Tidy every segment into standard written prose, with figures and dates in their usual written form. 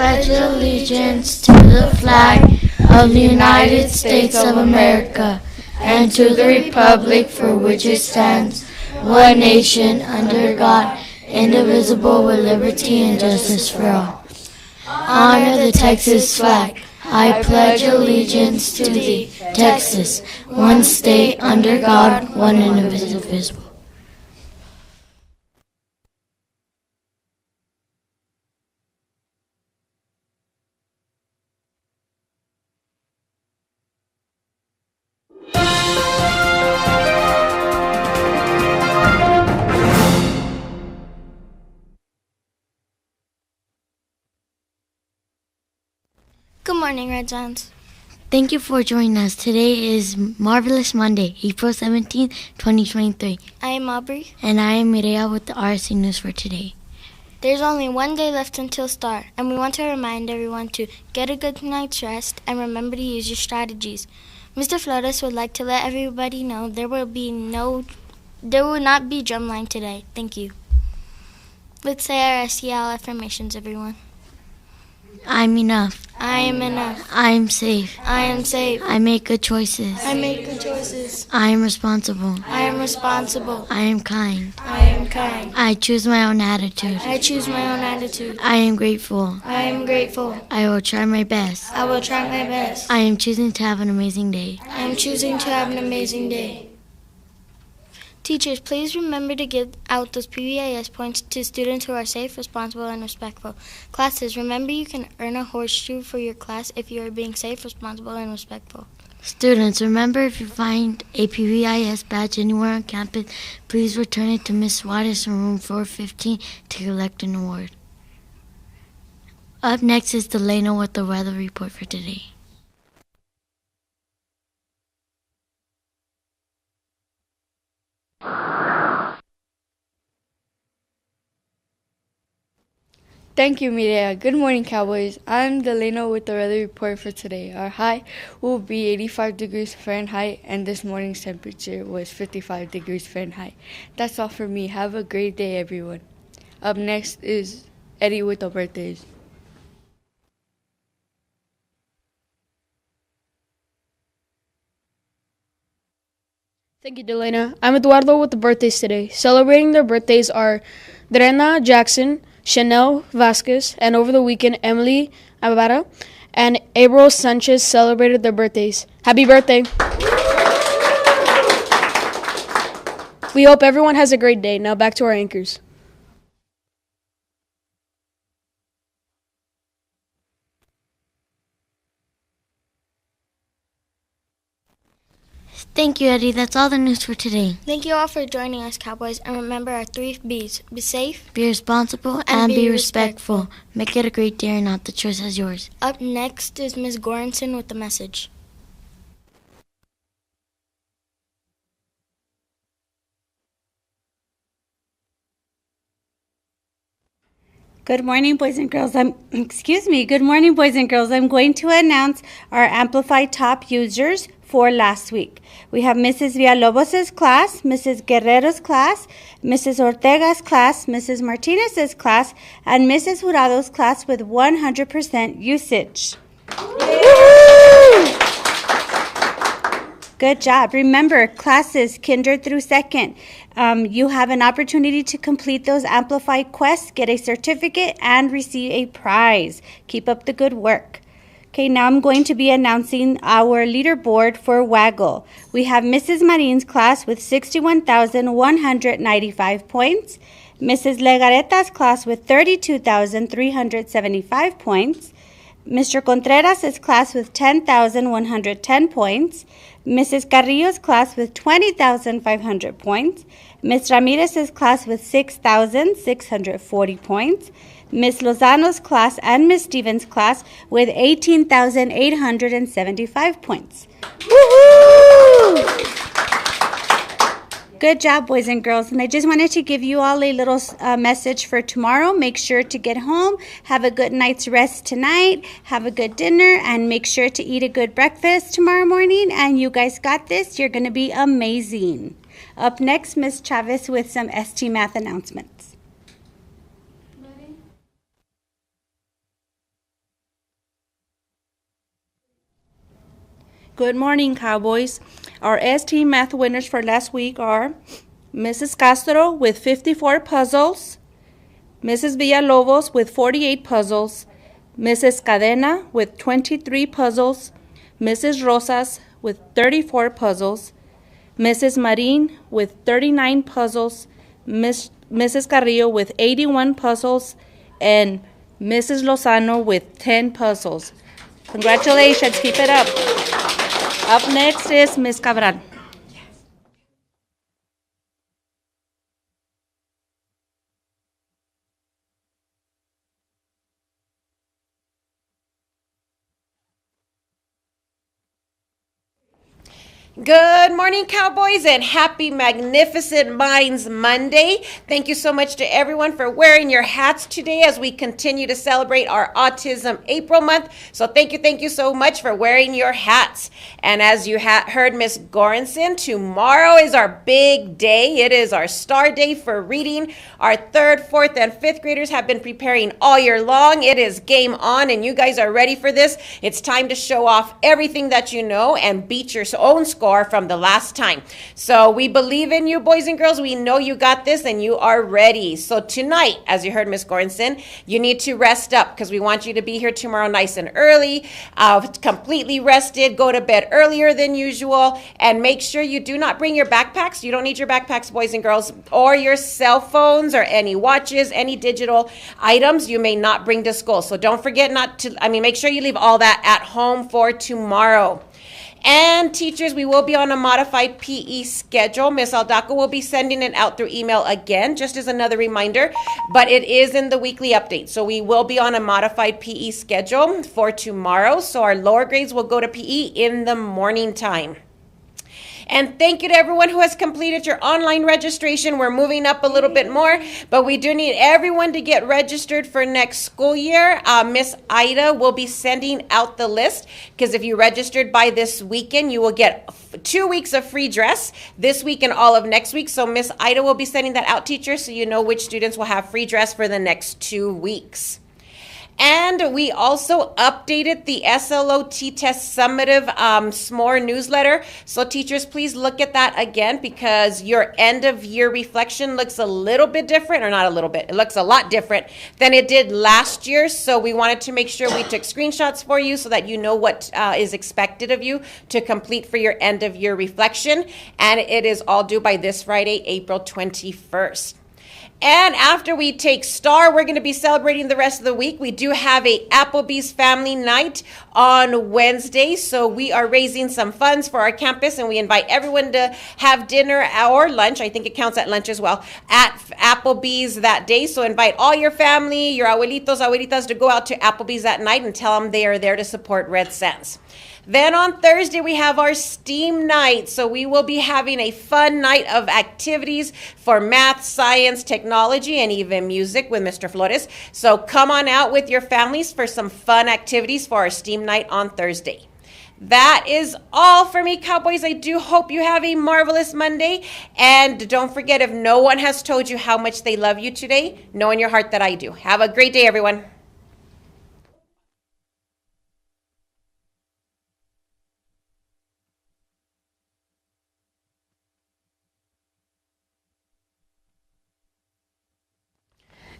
pledge allegiance to the flag of the United States of America and to the republic for which it stands, one nation, under God, indivisible, with liberty and justice for all. Honor the Texas flag. I pledge allegiance to thee, Texas, one state, under God, one and indivisible. Good morning, Red Sounds. Thank you for joining us. Today is Marvelous Monday, April 17, 2023. I am Aubrey. And I am Mireya with the RC News for today. There's only one day left until start, and we want to remind everyone to get a good night's rest and remember to use your strategies. Mr. Flores would like to let everybody know there will not be drumline today. Thank you. Let's say our SEL affirmations, everyone. I'm enough. I am enough. I am safe. I am safe. I make good choices. I make good choices. I am responsible. I am responsible. I am kind. I am kind. I choose my own attitude. I choose my own attitude. I am grateful. I am grateful. I will try my best. I will try my best. I am choosing to have an amazing day. I am choosing to have an amazing day. Teachers, please remember to give out those PBIS points to students who are safe, responsible, and respectful. Classes, remember you can earn a horseshoe for your class if you are being safe, responsible, and respectful. Students, remember if you find a PBIS badge anywhere on campus, please return it to Ms. Waters in room 415 to collect an award. Up next is Delano with the weather report for today. Thank you, Mireya. Good morning, Cowboys. I'm Delano with the weather report for today. Our high will be 85 degrees Fahrenheit, and this morning's temperature was 55 degrees Fahrenheit. That's all for me. Have a great day, everyone. Up next is Eddie with the birthdays. Thank you, Delana. I'm Eduardo with the birthdays today. Celebrating their birthdays are Drena Jackson, Chanel Vasquez, and over the weekend, Emily Abara and April Sanchez celebrated their birthdays. Happy birthday! We hope everyone has a great day. Now back to our anchors. Thank you, Eddie. That's all the news for today. Thank you all for joining us, Cowboys, and remember our 3 B's. Be safe, be responsible, and be respectful. Make it a great day or not. The choice is yours. Up next is Ms. Goranson with the message. Good morning, boys and girls. Good morning, boys and girls. I'm going to announce our Amplified top users for last week. We have Mrs. Villalobos' class, Mrs. Guerrero's class, Mrs. Ortega's class, Mrs. Martinez's class, and Mrs. Jurado's class with 100% usage. Good job. Remember, classes kinder through second. You have an opportunity to complete those amplified quests, get a certificate, and receive a prize. Keep up the good work. Okay, now I'm going to be announcing our leaderboard for Waggle. We have Mrs. Marin's class with 61,195 points, Mrs. Legareta's class with 32,375 points, Mr. Contreras' class with 10,110 points, Mrs. Carrillo's class with 20,500 points, Ms. Ramirez's class with 6,640 points, Ms. Lozano's class and Ms. Stevens' class with 18,875 points. Woohoo! Good job, boys and girls. And I just wanted to give you all a little message for tomorrow. Make sure to get home, have a good night's rest tonight, have a good dinner, and make sure to eat a good breakfast tomorrow morning. And you guys got this. You're going to be amazing. Up next, Ms. Chavez with some ST Math announcements. Good morning, Cowboys. Our ST math winners for last week are Mrs. Castro with 54 puzzles, Mrs. Villalobos with 48 puzzles, Mrs. Cadena with 23 puzzles, Mrs. Rosas with 34 puzzles, Mrs. Marin with 39 puzzles, Mrs. Carrillo with 81 puzzles, and Mrs. Lozano with 10 puzzles. Congratulations, keep it up. Up next is Ms. Cabral. Good morning, Cowboys, and happy Magnificent Minds Monday. Thank you so much to everyone for wearing your hats today as we continue to celebrate our Autism April month. So thank you so much for wearing your hats. And as you heard Miss Goranson, tomorrow is our big day. It is our star day for reading. Our 3rd, 4th, and 5th graders have been preparing all year long. It is game on, and you guys are ready for this. It's time to show off everything that you know and beat your own score from the last time. So we believe in you, boys and girls. We know you got this and you are ready. So tonight, as you heard Miss Goranson, you need to rest up because we want you to be here tomorrow nice and early, completely rested, go to bed earlier than usual, and make sure you do not bring your backpacks. You don't need your backpacks, boys and girls, or your cell phones or any watches, any digital items you may not bring to school. So don't forget make sure you leave all that at home for tomorrow. And teachers, we will be on a modified PE schedule. Miss Aldaco will be sending it out through email again, just as another reminder, but it is in the weekly update. So we will be on a modified PE schedule for tomorrow. So our lower grades will go to PE in the morning time. And thank you to everyone who has completed your online registration. We're moving up a little bit more, but we do need everyone to get registered for next school year. Miss Ida will be sending out the list because if you registered by this weekend, you will get 2 weeks of free dress this week and all of next week. So Miss Ida will be sending that out, teachers, so you know which students will have free dress for the next 2 weeks. And we also updated the SLOT Test Summative SMORE newsletter. So teachers, please look at that again because your end of year reflection looks a little bit different, or not a little bit, it looks a lot different than it did last year. So we wanted to make sure we took screenshots for you so that you know what is expected of you to complete for your end of year reflection. And it is all due by this Friday, April 21st. And after we take STAR, we're going to be celebrating the rest of the week. We do have a Applebee's family night on Wednesday. So we are raising some funds for our campus, and we invite everyone to have dinner or lunch. I think it counts at lunch as well at Applebee's that day. So invite all your family, your abuelitos, abuelitas to go out to Applebee's that night and tell them they are there to support Red Sands. Then on Thursday, we have our STEAM night. So we will be having a fun night of activities for math, science, technology, and even music with Mr. Flores. So come on out with your families for some fun activities for our STEAM night on Thursday. That is all for me, Cowboys. I do hope you have a marvelous Monday. And don't forget, if no one has told you how much they love you today, know in your heart that I do. Have a great day, everyone.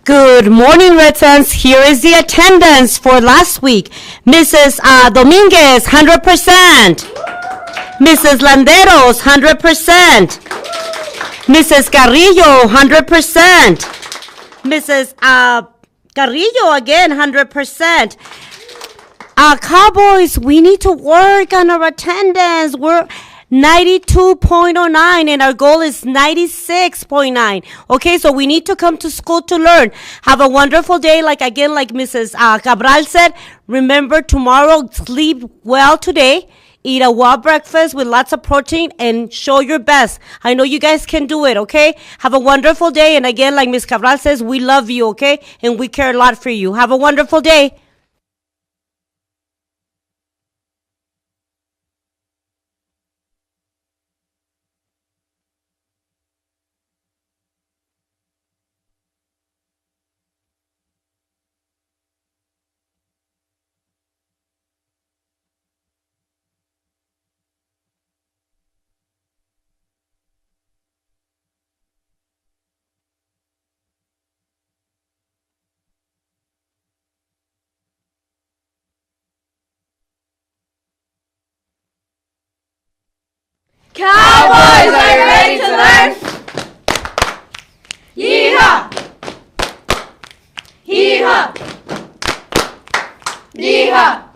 Good morning, Red Suns. Here is the attendance for last week. Mrs. Dominguez, 100%. Mrs. Landeros, 100%. Mrs. Carrillo, 100%. Mrs. Carrillo, again, 100%. Cowboys, we need to work on our attendance. We're 92.09 and our goal is 96.9. Okay, so we need to come to school to learn. Have a wonderful day. Like Mrs. Cabral said, remember tomorrow, sleep well today. Eat a well breakfast with lots of protein and show your best. I know you guys can do it, okay? Have a wonderful day. And again, like Ms. Cabral says, we love you, okay? And we care a lot for you. Have a wonderful day. Cowboys, are you ready to learn? Yeehaw! Yeehaw! Yeehaw!